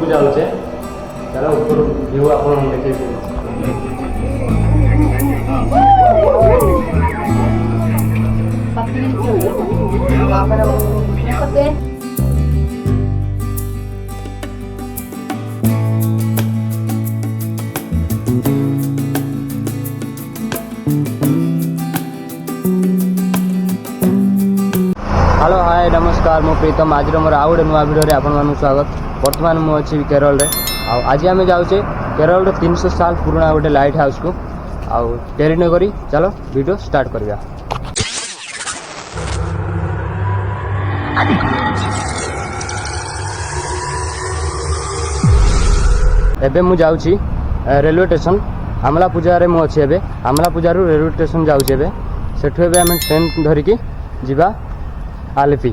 ଉପରକୁ ଯାଉଛେ ଚାଲ ଉପର ଭିଉ ଆପଣଙ୍କୁ ଦେଖେଇବି। हेलो हाय नमस्कार मु प्रीतम आज मोर आउ गोटे नुआ भिडियो आपन स्वागत। बर्तमान मुझे केरल रे आज आम जाऊे केरल 300 साल पुराना गोटे लाइट हाउस को आउ डेरी न करी चलो वीडियो स्टार्ट करिया। एबे मु जाऊची रेलवे स्टेशन आमला पूजा रे मु अछि। एबे आमला पूजा रु रेलवे स्टेशन जाऊची। एबे सेठु एबे हम ट्रेन धरिकी जिबा आलेपी।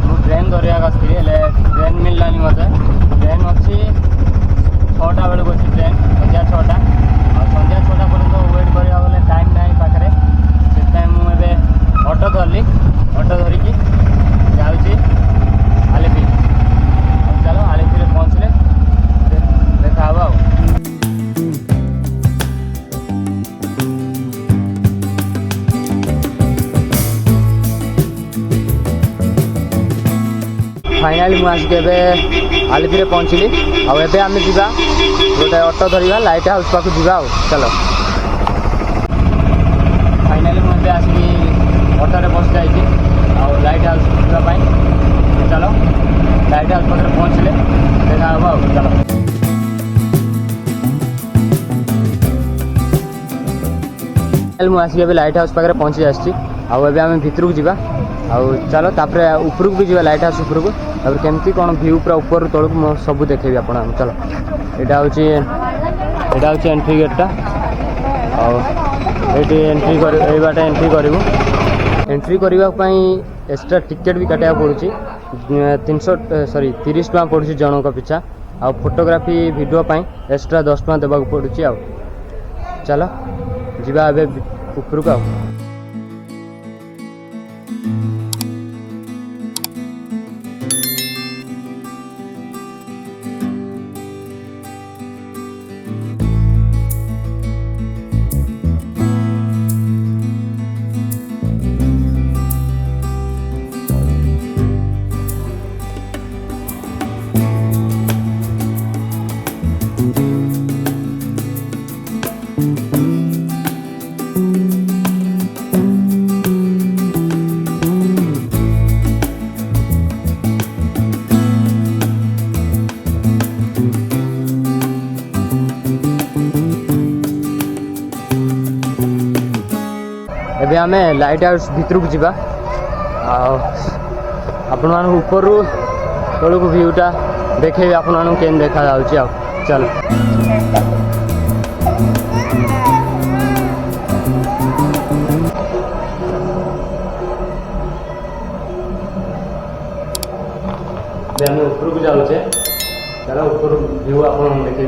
मु ट्रेन धरिया गसी हेले ट्रेन मिललानी मते। ट्रेन अछि 6टा बेले गसी ट्रेन संध्या 6टा और संध्या 6टा पर्यंत वेट करिया बोले टाइम नाही पाखरे। से टाइम मु एबे ऑटो धरली। ऑटो धरिकी जाउची आलेपी। चलो आलेपी रे पहुंचले देखा हवा। फाइनाली मुझे आलेपी रे पहुँचली आबे आम जा गोटे ऑटो धरिया लाइट हाउस पाक जा। चलो फाइनाली मुझे आसिक ऑटो बस जाइए लाइट हाउस जावाई। चलो लाइट हाउस पाखे पहुँचले देखा हवा। चलो मुझे लाइट हाउस पाखे पहुँची आसी आम भितर को जा। चलो तापर ऊपर को भी जा लाइट हाउस ऊपर को तापर केमती कौन व्यू पूरा ऊपर तौक सब देखेबी आप। चलो यहाँ हूँ एंट्री गेटा ये एंट्री कर बाटे एंट्री करूँ। एंट्री करने एक्स्ट्रा टिकेट भी काटा पड़ुची 30 टका पड़ुची जनक पिछा। आ फोटोग्राफी वीडियो एक्स्ट्रा 10 टका देवा पड़ुची। चलो जीवा एबे ऊपर को। एबे आमे लाइट हाउस भितर को जीवा आपण मान ऊपर तौक व्यूटा देखे आपण मान केन देखा जाउची। चलो आम ऊपर को जाऊे। चलो ऊपर व्यू आपण देखे।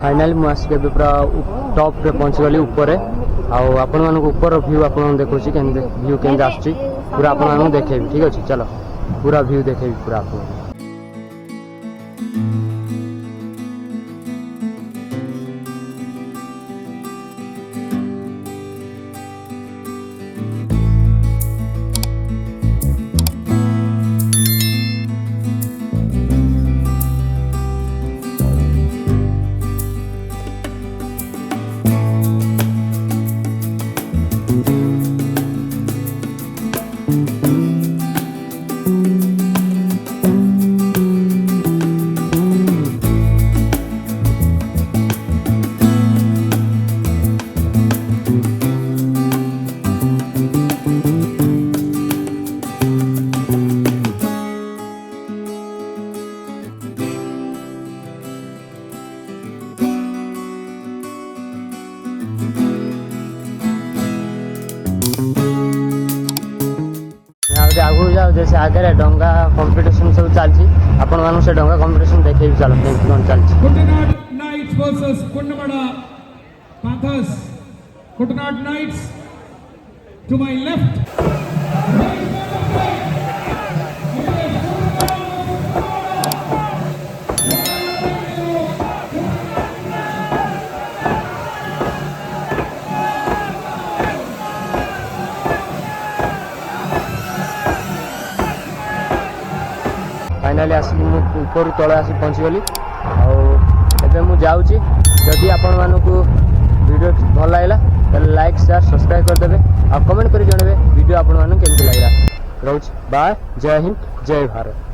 फाइनाली मुझे पूरा टॉप पे पहुँच गली ऊपर आपण मानक ऊपर व्यू आप देखुची व्यू केंद्र आसुची पूरा आपण देखेबी। ठीक अच्छे चलो पूरा व्यू देखेबी पूरा आप। जे से आगे डंगा कंपटीशन सब चलती आपण मानू से डंगा कंपटीशन देखे चलो कौन चलती Kuttanad Knights versus Kundamada Panthers. Kuttanad Knights to my left. Finally आसिक ऊपर तले आसी पहुँचीगली आबे मुझे जदि आपण मानक वीडियो भल लगा तो लाइक शेयर सब्सक्राइब करदे आ कमेंट कर जनइबे वीडियो आपण मानक केमती लगा। रोज बाय जय हिंद जय भारत।